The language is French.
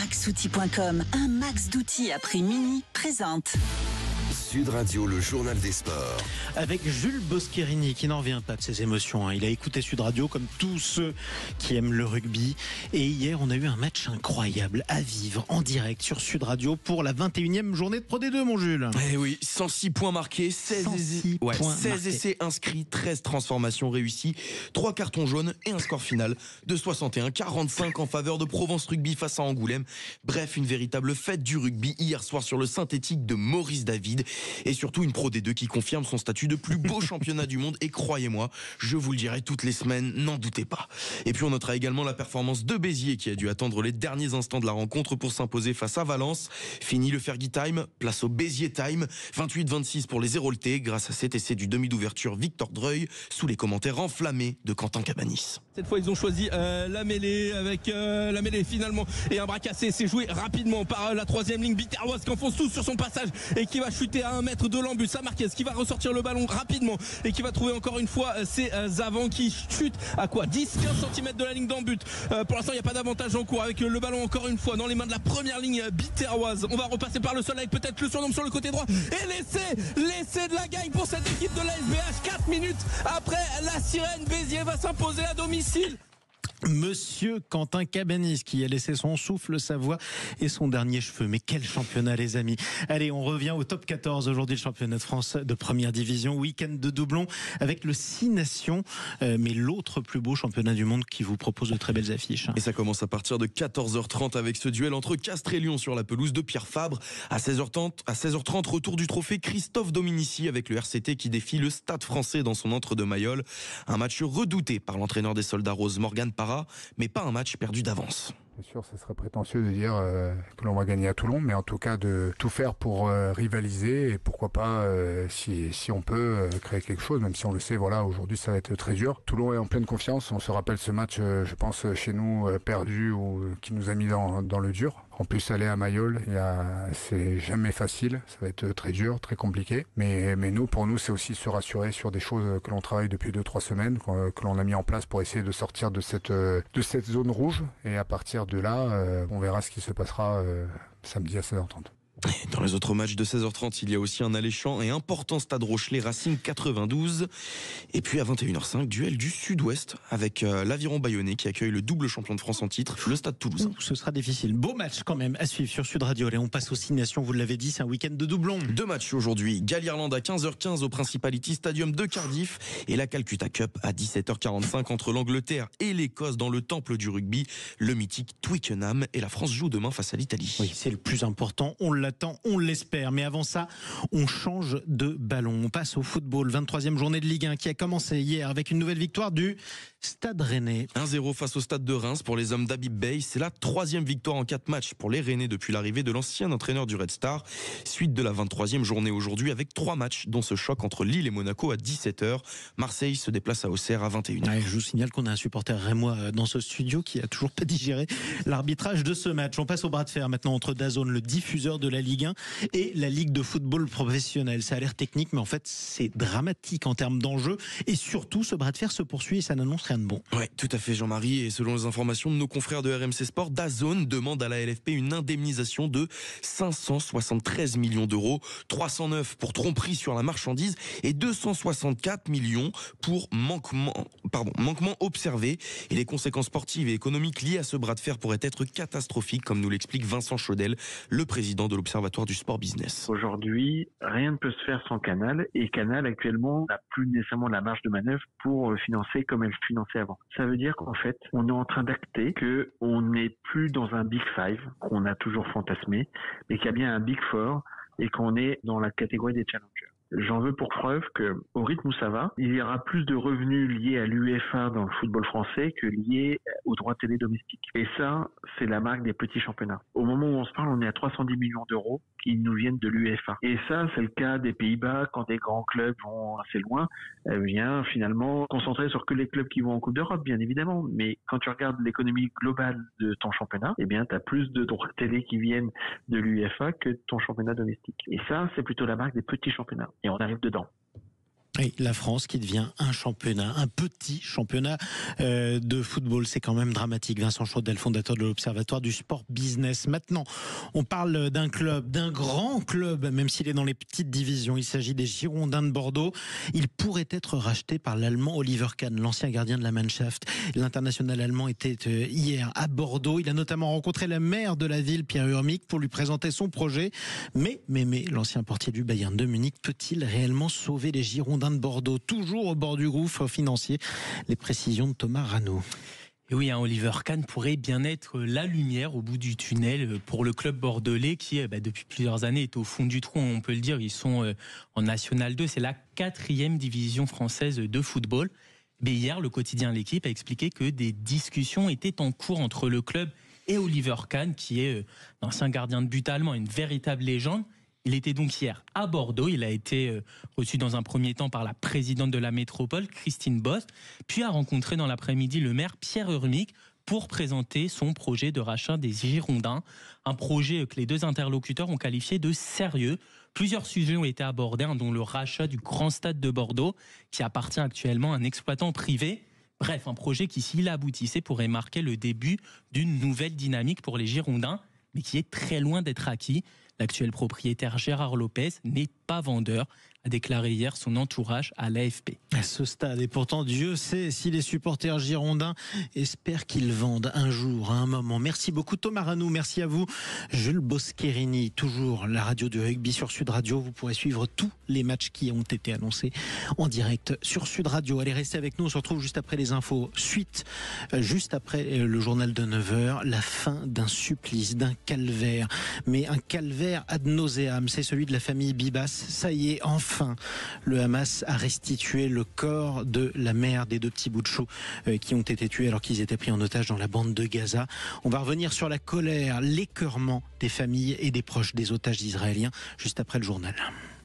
Maxoutil.com, un max d'outils à prix mini, présente Sud Radio, le journal des sports. Avec Jules Boscherini qui n'en revient pas de ses émotions. Il a écouté Sud Radio comme tous ceux qui aiment le rugby. Et hier, on a eu un match incroyable à vivre en direct sur Sud Radio pour la 21e journée de Pro D2, mon Jules. Eh oui, 106 points marqués, 16 essais inscrits, 13 transformations réussies, 3 cartons jaunes et un score final de 61-45 en faveur de Provence Rugby face à Angoulême. Bref, une véritable fête du rugby hier soir sur le synthétique de Maurice David. Et surtout une Pro D2 qui confirme son statut de plus beau championnat du monde. Et croyez-moi, je vous le dirai toutes les semaines, n'en doutez pas. Et puis on notera également la performance de Béziers qui a dû attendre les derniers instants de la rencontre pour s'imposer face à Valence. Fini le Fergie Time, place au Béziers Time. 28-26 pour les Héroltais grâce à cet essai du demi d'ouverture Victor Dreuil sous les commentaires enflammés de Quentin Cabanis. Cette fois ils ont choisi la mêlée avec la mêlée finalement et un bras cassé. C'est joué rapidement par la troisième ligne Biterroise qui enfonce tout sur son passage et qui va chuter à 1 mètre de l'embut. Ça Marquez qui va ressortir le ballon rapidement et qui va trouver encore une fois ses avants qui chutent à quoi 10-15 cm de la ligne d'embut. Pour l'instant il n'y a pas d'avantage en cours avec le ballon encore une fois dans les mains de la première ligne Biterroise. On va repasser par le sol avec peut-être le surnombre sur le côté droit et l'essai de la gagne pour cette équipe de l'ASBH. 4 minutes après la sirène, Béziers va s'imposer à domicile. Monsieur Quentin Cabanis qui a laissé son souffle, sa voix et son dernier cheveu. Mais quel championnat, les amis. Allez, on revient au top 14 aujourd'hui, le championnat de France de première division. Week-end de doublon avec le 6 Nations, mais l'autre plus beau championnat du monde qui vous propose de très belles affiches. Et ça commence à partir de 14h30 avec ce duel entre Castres et Lyon sur la pelouse de Pierre Fabre. À 16h30, retour du trophée Christophe Dominici avec le RCT qui défie le Stade français dans son entre de Mayol. Un match redouté par l'entraîneur des Soldats Roses, Morgane Parra, mais pas un match perdu d'avance. Bien sûr, ce serait prétentieux de dire que l'on va gagner à Toulon, mais en tout cas de tout faire pour rivaliser et pourquoi pas, si on peut, créer quelque chose, même si on le sait, voilà, aujourd'hui ça va être très dur. Toulon est en pleine confiance, on se rappelle ce match, je pense, chez nous, perdu ou qui nous a mis dans le dur. En plus, aller à Mayol, c'est jamais facile, ça va être très dur, très compliqué. Mais pour nous, c'est aussi se rassurer sur des choses que l'on travaille depuis 2-3 semaines, que l'on a mis en place pour essayer de sortir de cette zone rouge. Et à partir de là, on verra ce qui se passera samedi à 16h30. Dans les autres matchs de 16h30, il y a aussi un alléchant et important Stade Rochelet Racing 92. Et puis à 21h05, duel du Sud-Ouest avec l'Aviron Bayonnais qui accueille le double champion de France en titre, le Stade Toulousain. Ce sera difficile. Beau match quand même à suivre sur Sud Radio. Allez, on passe aux 6 Nations, vous l'avez dit, c'est un week-end de doublons. 2 matchs aujourd'hui. Galles-Irlande à 15h15 au Principality Stadium de Cardiff et la Calcutta Cup à 17h45 entre l'Angleterre et l'Écosse dans le temple du rugby. Le mythique Twickenham et la France joue demain face à l'Italie. Oui, c'est le plus important. On l'attend, on l'espère. Mais avant ça, on change de ballon. On passe au football. 23e journée de Ligue 1 qui a commencé hier avec une nouvelle victoire du Stade Rennais. 1-0 face au Stade de Reims pour les hommes d'Habib Bey. C'est la 3e victoire en 4 matchs pour les Rennais depuis l'arrivée de l'ancien entraîneur du Red Star. Suite de la 23e journée aujourd'hui avec 3 matchs dont ce choc entre Lille et Monaco à 17h. Marseille se déplace à Auxerre à 21h. Ouais, je vous signale qu'on a un supporter rémois dans ce studio qui a toujours pas digéré l'arbitrage de ce match. On passe au bras de fer maintenant entre DAZN, le diffuseur de la Ligue 1, et la Ligue de football professionnel. Ça a l'air technique, mais en fait, c'est dramatique en termes d'enjeux. Et surtout, ce bras de fer se poursuit et ça n'annonce rien de bon. Ouais, tout à fait, Jean-Marie. Et selon les informations de nos confrères de RMC Sport, DAZN demande à la LFP une indemnisation de 573 millions d'euros, 309 pour tromperie sur la marchandise et 264 millions pour manquement observé. Et les conséquences sportives et économiques liées à ce bras de fer pourraient être catastrophiques, comme nous l'explique Vincent Chaudel, le président de l'Observatoire du Sport Business. Aujourd'hui, rien ne peut se faire sans Canal, et Canal actuellement n'a plus nécessairement la marge de manœuvre pour financer comme elle finançait avant. Ça veut dire qu'en fait, on est en train d'acter que on n'est plus dans un Big Five qu'on a toujours fantasmé, mais qu'il y a bien un Big Four et qu'on est dans la catégorie des challengers. J'en veux pour preuve que, au rythme où ça va, il y aura plus de revenus liés à l'UEFA dans le football français que liés aux droits télé domestiques. Et ça, c'est la marque des petits championnats. Au moment où on se parle, on est à 310 millions d'euros qui nous viennent de l'UEFA. Et ça, c'est le cas des Pays-Bas quand des grands clubs vont assez loin. Vient finalement concentrer sur que les clubs qui vont en Coupe d'Europe, bien évidemment. Mais quand tu regardes l'économie globale de ton championnat, eh bien, t'as plus de droits télé qui viennent de l'UEFA que de ton championnat domestique. Et ça, c'est plutôt la marque des petits championnats. Et on arrive dedans. Et la France qui devient un petit championnat de football. C'est quand même dramatique. Vincent Chaudel, fondateur de l'Observatoire du sport business. Maintenant, on parle d'un club, d'un grand club, même s'il est dans les petites divisions. Il s'agit des Girondins de Bordeaux. Il pourrait être racheté par l'Allemand Oliver Kahn, l'ancien gardien de la Mannschaft. L'international allemand était hier à Bordeaux. Il a notamment rencontré le maire de la ville, Pierre Urmic, pour lui présenter son projet. Mais l'ancien portier du Bayern de Munich peut-il réellement sauver les Girondins de Bordeaux, toujours au bord du gouffre financier? Les précisions de Thomas Rano. Et oui, Oliver Kahn pourrait bien être la lumière au bout du tunnel pour le club bordelais qui, depuis plusieurs années, est au fond du trou. On peut le dire, ils sont en National 2. C'est la 4e division française de football. Mais hier, le quotidien L'Équipe a expliqué que des discussions étaient en cours entre le club et Oliver Kahn, qui est un ancien gardien de but allemand, une véritable légende. Il était donc hier à Bordeaux. Il a été reçu dans un premier temps par la présidente de la métropole, Christine Bost, puis a rencontré dans l'après-midi le maire Pierre Urmic pour présenter son projet de rachat des Girondins. Un projet que les deux interlocuteurs ont qualifié de sérieux. Plusieurs sujets ont été abordés, dont le rachat du Grand Stade de Bordeaux, qui appartient actuellement à un exploitant privé. Bref, un projet qui, s'il aboutissait, pourrait marquer le début d'une nouvelle dynamique pour les Girondins, mais qui est très loin d'être acquis. L'actuel propriétaire Gérard Lopez n'est pas vendeur, a déclaré hier son entourage à l'AFP. À ce stade, et pourtant Dieu sait si les supporters girondins espèrent qu'ils vendent un jour, à un moment. Merci beaucoup Thomas Rano, merci à vous Jules Boscherini. Toujours la radio du rugby sur Sud Radio. Vous pourrez suivre tous les matchs qui ont été annoncés en direct sur Sud Radio. Allez, restez avec nous, on se retrouve juste après les infos. Juste après le journal de 9h, la fin d'un supplice, d'un calvaire. Mais un calvaire ad nauseam, c'est celui de la famille Bibas. Ça y est, enfin, le Hamas a restitué le corps de la mère des deux petits bouts de chou qui ont été tués alors qu'ils étaient pris en otage dans la bande de Gaza. On va revenir sur la colère, l'écœurement des familles et des proches des otages israéliens juste après le journal.